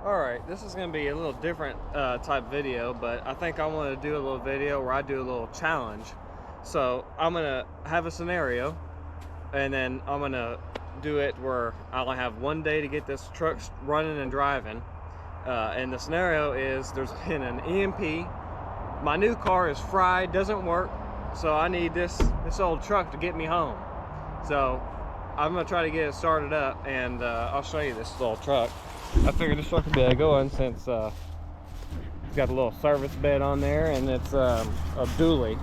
Alright, this is going to be a little different type video, but I think I want to do a little video where I do a little challenge. So I'm going to have a scenario, and then I'm going to do it where I only have one day to get this truck running and driving. And the scenario is there's been an EMP, my new car is fried, doesn't work, so I need this old truck to get me home. So I'm going to try to get it started up, and I'll show you this little truck. I figured this truck would be able to go in since it's got a little service bed on there, and it's a dually.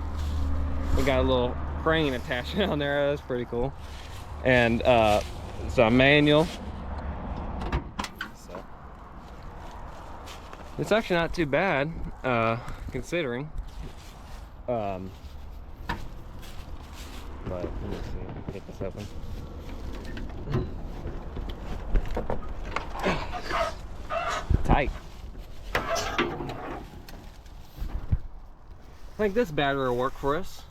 We got a little crane attached on there. That's pretty cool. And it's a manual. So it's actually not too bad considering. But let me see. Get this open. Tight. I think this battery will work for us.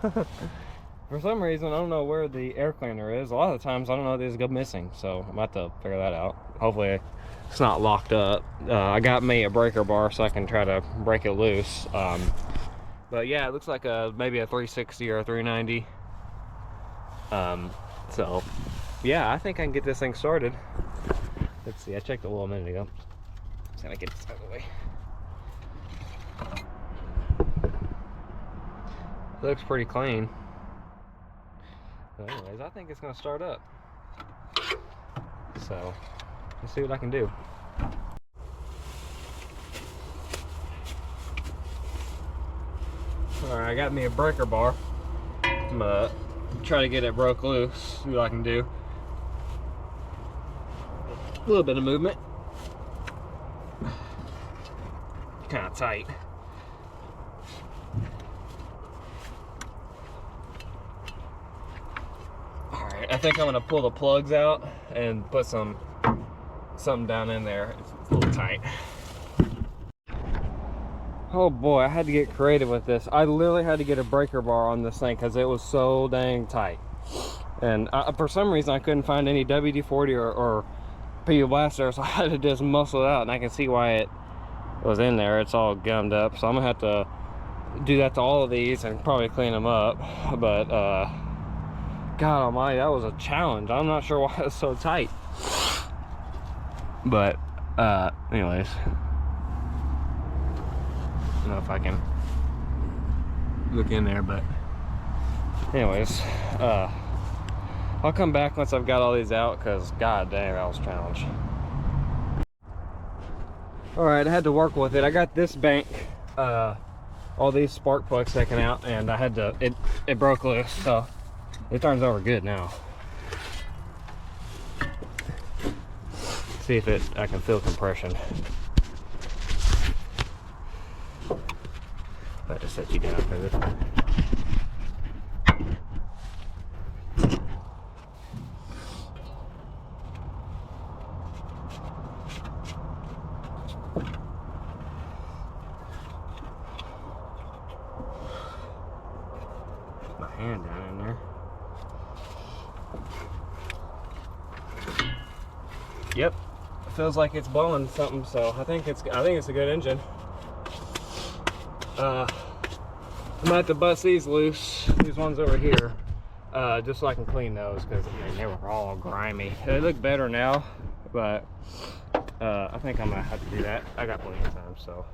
For some reason, I don't know where the air cleaner is. A lot of the times, I don't know, these go missing, so I'm about to figure that out. Hopefully, it's not locked up. I got me a breaker bar so I can try to break it loose. But yeah, it looks like maybe a 360 or a 390. So yeah, I think I can get this thing started. Let's see, I checked a little minute ago. Just gotta get this out of the way. It looks pretty clean. But anyways, I think it's gonna start up. So let's see what I can do. Alright, I got me a breaker bar. I'm gonna try to get it broke loose, see what I can do. A little bit of movement. Kind of tight. Alright, I think I'm gonna pull the plugs out and put something down in there. It's a little tight. Oh boy, I had to get creative with this. I literally had to get a breaker bar on this thing because it was so dang tight. And for some reason I couldn't find any WD-40 or PU blaster, so I had to just muscle it out, and I can see why it was in there. It's all gummed up, so I'm gonna have to do that to all of these and probably clean them up. But God almighty, that was a challenge. I'm not sure why it's so tight, but anyways, I don't know if I can look in there, but anyways, I'll come back once I've got all these out, because god dang, that was a challenge. Alright, I had to work with it. I got this bank, all these spark plugs taken out, and I had to, it broke loose, so it turns over good now. See if I can feel compression. I just set you down for this one. My hand down in there. Yep, it feels like it's blowing something, so I think it's a good engine. I'm gonna have to bust these loose, these ones over here, just so I can clean those, because they were all grimy. They look better now, but I think I'm gonna have to do that. I got plenty of time, so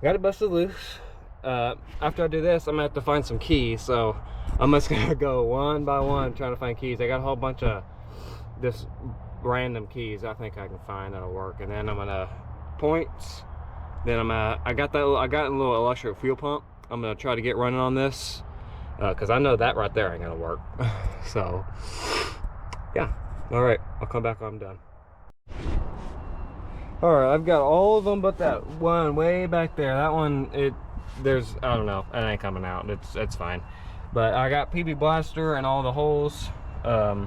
got it busted loose. After I do this, I'm gonna have to find some keys, so I'm just gonna go one by one trying to find keys. I got a whole bunch of just random keys I think I can find that'll work, and then I'm gonna points. Then I got a little electric fuel pump. I'm gonna try to get running on this, because I know that right there ain't gonna work. So yeah, all right, I'll come back when I'm done. All right, I've got all of them but that one way back there. That one, I don't know, it ain't coming out. It's fine. But I got PB blaster and all the holes. I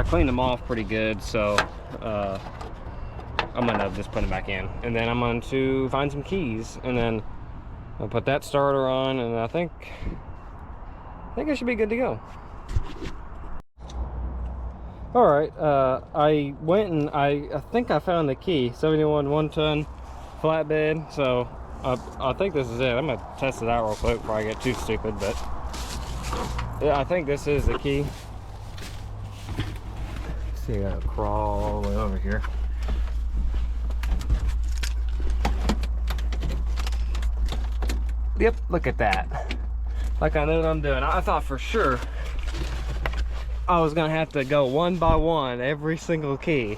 cleaned them off pretty good, so I'm gonna just put them back in, and then I'm going to find some keys, and then I'll put that starter on, and I think I should be good to go. All right, I went and I think I found the key. 71 1-ton flatbed. So I think this is it. I'm gonna test it out real quick before I get too stupid, but yeah, I think this is the key. Let's see, I gotta crawl all the way over here. Yep, look at that. Like I know what I'm doing. I thought for sure I was gonna have to go one by one every single key.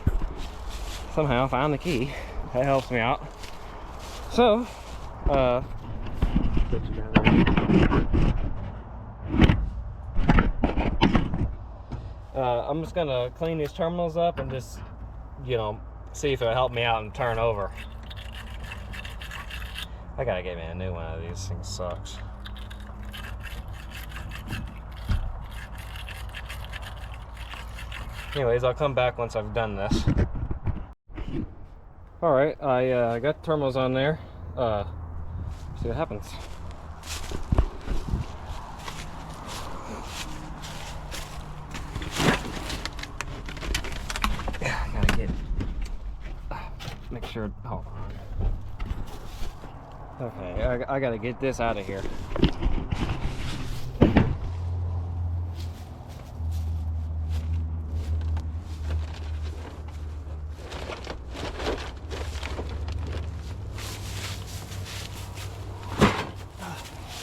Somehow I found the key. That helps me out. So, I'm just gonna clean these terminals up and just, you know, see if it'll help me out and turn over. I gotta get me a new one of these. Things sucks. Anyways, I'll come back once I've done this. All right, I got the terminals on there. See what happens. Yeah, I gotta get. Make sure. Hold on. Okay, I gotta get this out of here.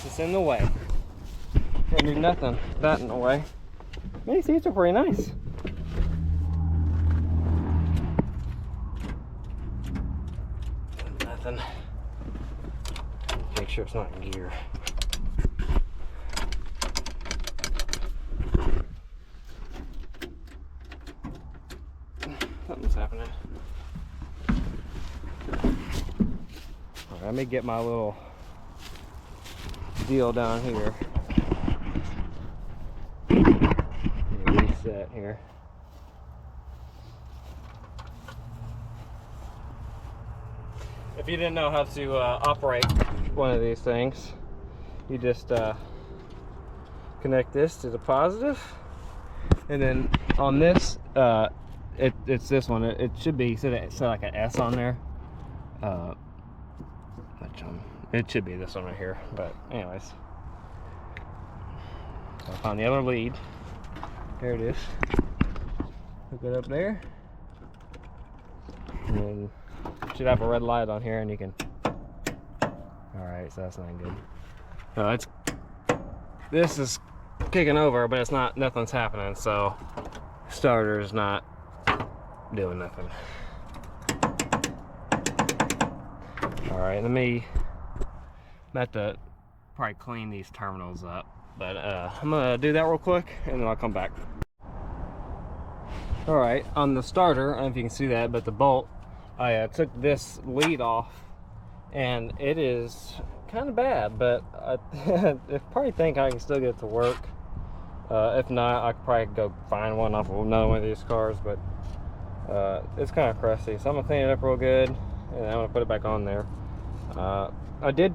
It's in the way. Can't do nothing. That in the way. These seats are pretty nice. Nothing. Make sure it's not in gear. Something's happening. Alright, let me get my little deal down here. Reset here. If you didn't know how to operate one of these things, you just connect this to the positive, and then on this, it's this one. It should be set like an S on there. It should be this one right here, but anyways. So I found the other lead. There it is. Hook it up there. And then it should have a red light on here and you can. Alright, so that's not good. No, this is kicking over, but it's not, nothing's happening, so starter's not doing nothing. Alright, I'm have to probably clean these terminals up, but I'm gonna do that real quick and then I'll come back. All right, on the starter, I don't know if you can see that, but the bolt, I took this lead off and it is kind of bad, but I probably think I can still get it to work. If not, I could probably go find one off of another one of these cars, but it's kind of crusty, so I'm gonna clean it up real good and I'm gonna put it back on there. I did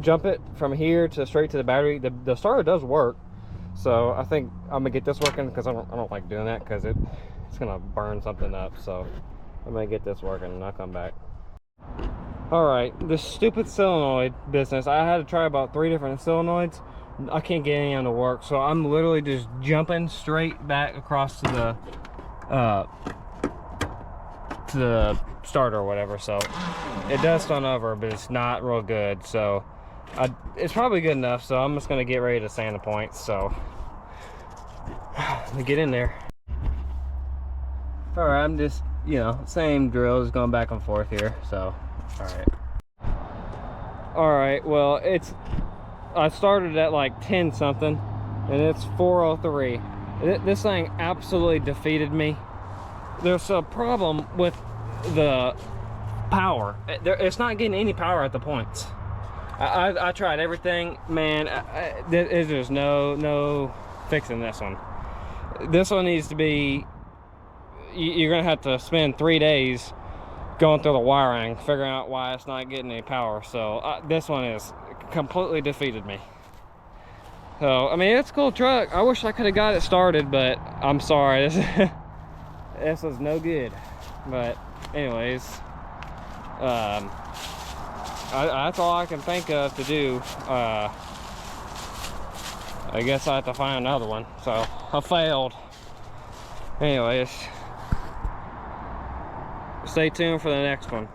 jump it from here to straight to the battery. The starter does work, so I think I'm gonna get this working because I don't like doing that because it's gonna burn something up. So I'm gonna get this working and I'll come back. All right, this stupid solenoid business. I had to try about 3 different solenoids. I can't get any of them to work, so I'm literally just jumping straight back across to the starter or whatever. So it does stun over, but it's not real good. So it's probably good enough, so I'm just gonna get ready to sand the points. So let me get in there. All right, I'm just, you know, same drill, just going back and forth here. So all right, well, I started at like 10 something and it's 403. This thing absolutely defeated me. There's a problem with the power. It's not getting any power at the points. I tried everything, man. There's no fixing this one. This one needs to be, you're gonna have to spend 3 days going through the wiring, figuring out why it's not getting any power. So this one is completely defeated me. So I mean, it's a cool truck. I wish I could have got it started, but I'm sorry. this is no good. But anyways, that's all I can think of to do. I guess I have to find another one. So I failed. Anyways, stay tuned for the next one.